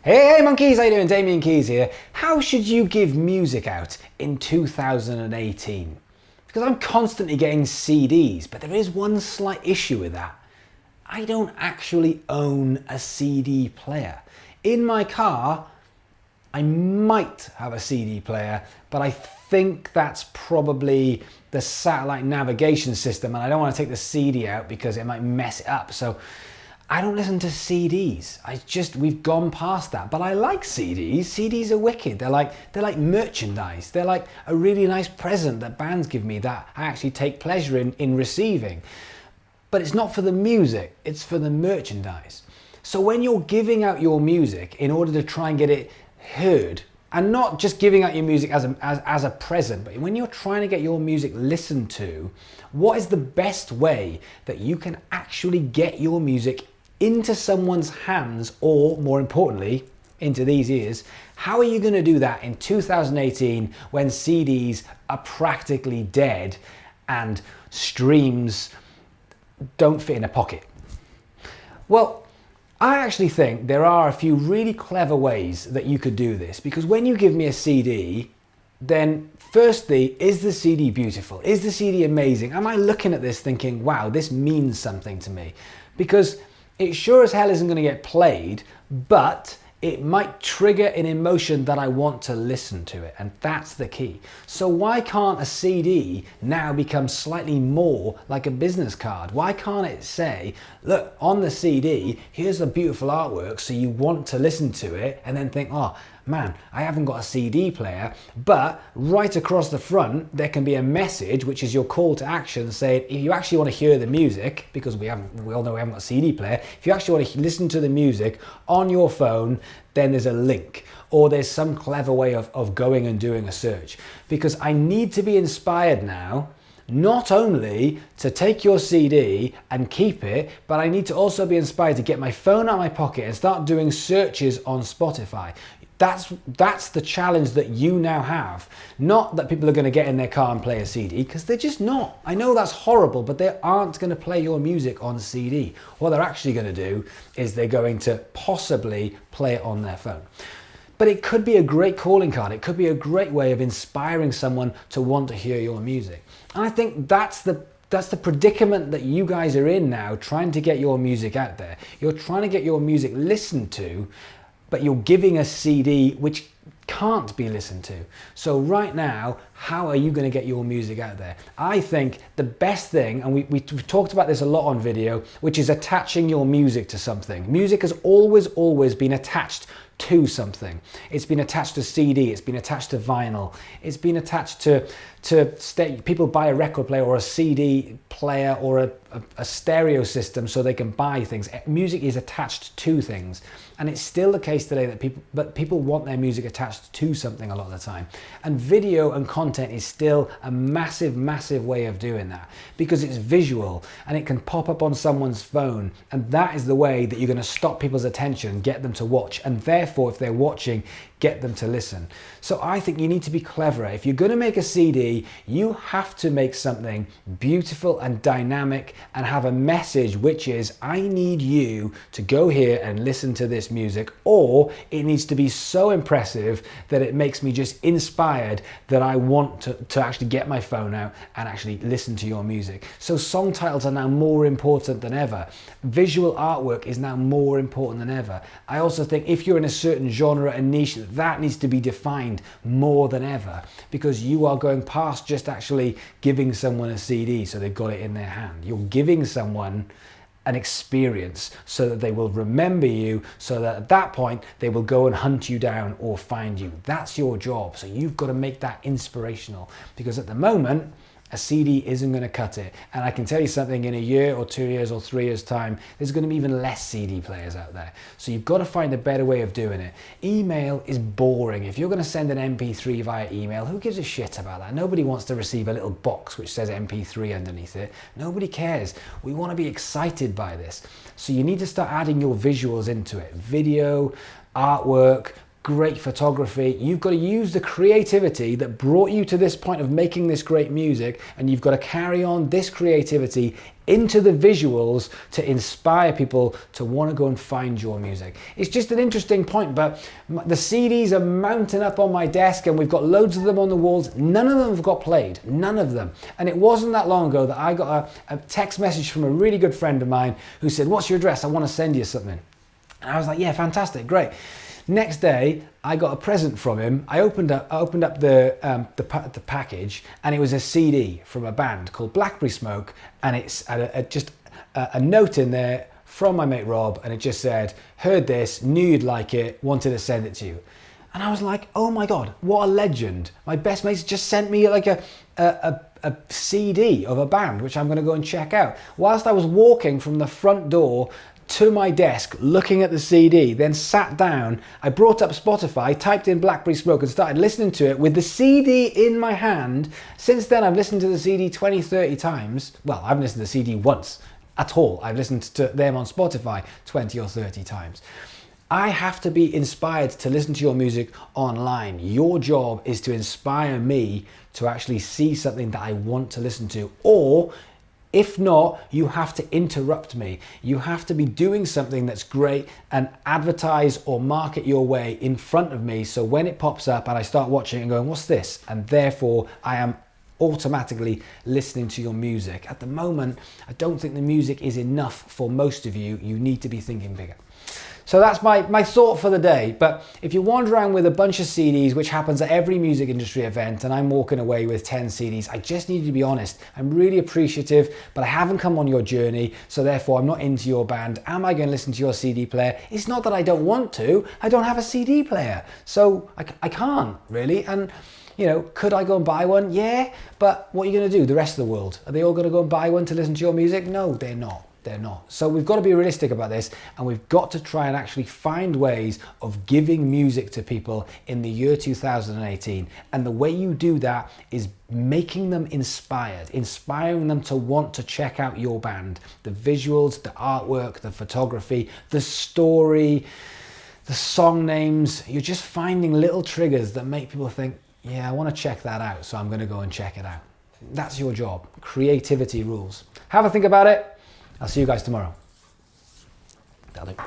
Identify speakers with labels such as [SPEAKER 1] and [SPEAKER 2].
[SPEAKER 1] Hey monkeys, how you doing? Damien Keys here. How should you give music out in 2018? Because I'm constantly getting CDs, but there is one slight issue with that. I don't actually own a CD player. In my car, I might have a CD player, but I think that's probably the satellite navigation system, and I don't want to take the CD out because it might mess it up. So I don't listen to CDs. We've gone past that. But I like CDs. CDs are wicked. They're like merchandise. They're like a really nice present that bands give me that I actually take pleasure in receiving. But it's not for the music, it's for the merchandise. So when you're giving out your music in order to try and get it heard, and not just giving out your music as a present, but when you're trying to get your music listened to, what is the best way that you can actually get your music into someone's hands, or more importantly, into these ears? How are you going to do that in 2018 when CDs are practically dead and streams don't fit in a pocket? Well, I actually think there are a few really clever ways that you could do this, because when you give me a CD, then firstly, is the CD beautiful? Is the CD amazing? Am I looking at this thinking, wow, this means something to me? Because it sure as hell isn't going to get played, but it might trigger an emotion that I want to listen to it, and that's the key. So why can't a CD now become slightly more like a business card? Why can't it say, look, on the CD, here's the beautiful artwork, so you want to listen to it, and then think, oh man, I haven't got a CD player, but right across the front, there can be a message, which is your call to action, saying, if you actually want to hear the music, because we all know we haven't got a CD player, if you actually want to listen to the music on your phone, then there's a link, or there's some clever way of going and doing a search. Because I need to be inspired now, not only to take your CD and keep it, but I need to also be inspired to get my phone out of my pocket and start doing searches on Spotify. That's the challenge that you now have. Not that people are going to get in their car and play a CD, because they're just not. I know that's horrible, but they aren't going to play your music on CD. What they're actually going to do is they're going to possibly play it on their phone. But it could be a great calling card. It could be a great way of inspiring someone to want to hear your music. And I think that's the predicament that you guys are in now, trying to get your music out there. You're trying to get your music listened to, but you're giving a CD which can't be listened to. So right now, how are you going to get your music out there? I think the best thing, and we've talked about this a lot on video, which is attaching your music to something. Music has always been attached to something. It's been attached to CD, it's been attached to vinyl, it's been attached to people buy a record player or a CD player or a stereo system so they can buy things. Music is attached to things, and it's still the case today that people want their music attached to something a lot of the time. And video and content is still a massive way of doing that, because it's visual and it can pop up on someone's phone, and that is the way that you're going to stop people's attention, get them to watch, and therefore if they're watching, get them to listen. So I think you need to be cleverer. If you're going to make a CD, you have to make something beautiful and dynamic and have a message, which is, I need you to go here and listen to this music, or it needs to be so impressive that it makes me just inspired that I want to actually get my phone out and actually listen to your music. So song titles are now more important than ever. Visual artwork is now more important than ever. I also think if you're in a certain genre and niche, that needs to be defined more than ever, because you are going past just actually giving someone a CD so they've got it in their hand. You're giving someone an experience so that they will remember you, so that at that point they will go and hunt you down or find you. That's your job. So you've got to make that inspirational, because at the moment a CD isn't going to cut it. And I can tell you something, in a year or 2 years or 3 years time, there's going to be even less CD players out there. So you've got to find a better way of doing it. Email is boring. If you're going to send an MP3 via email, who gives a shit about that? Nobody wants to receive a little box which says MP3 underneath it. Nobody cares. We want to be excited by this. So you need to start adding your visuals into it. Video, artwork, great photography. You've got to use the creativity that brought you to this point of making this great music, and you've got to carry on this creativity into the visuals to inspire people to want to go and find your music. It's just an interesting point, but the CDs are mounting up on my desk and we've got loads of them on the walls. None of them have got played, none of them. And it wasn't that long ago that I got a text message from a really good friend of mine who said, "What's your address? I want to send you something." And I was like, "Yeah, fantastic, great." Next day, I got a present from him. I opened up the package, and it was a CD from a band called Blackberry Smoke, and it's just a note in there from my mate Rob, and it just said, "Heard this, knew you'd like it, wanted to send it to you." And I was like, "Oh my God, what a legend. My best mate just sent me like a CD of a band, which I'm gonna go and check out." Whilst I was walking from the front door to my desk looking at the CD, then sat down, I brought up Spotify, typed in Blackberry Smoke and started listening to it with the CD in my hand. Since then I've listened to the CD 20, 30 times. Well, I haven't listened to the CD once at all. I've listened to them on Spotify 20 or 30 times. I have to be inspired to listen to your music online. Your job is to inspire me to actually see something that I want to listen to, or if not, you have to interrupt me. You have to be doing something that's great and advertise or market your way in front of me, so when it pops up and I start watching it and going, "What's this?" And therefore I am automatically listening to your music. At the moment, I don't think the music is enough for most of you. You need to be thinking bigger. So that's my thought for the day. But if you wander around with a bunch of CDs, which happens at every music industry event, and I'm walking away with 10 CDs, I just need you to be honest. I'm really appreciative, but I haven't come on your journey, so therefore I'm not into your band. Am I going to listen to your CD player? It's not that I don't want to, I don't have a CD player. So I can't really. And you know, could I go and buy one? Yeah, but what are you going to do? The rest of the world, are they all going to go and buy one to listen to your music? No, they're not. They're not. So we've got to be realistic about this, and we've got to try and actually find ways of giving music to people in the year 2018. And the way you do that is making them inspired, inspiring them to want to check out your band. The visuals, the artwork, the photography, the story, the song names. You're just finding little triggers that make people think, "Yeah, I want to check that out, so I'm going to go and check it out." That's your job. Creativity rules. Have a think about it. I'll see you guys tomorrow. That'll do.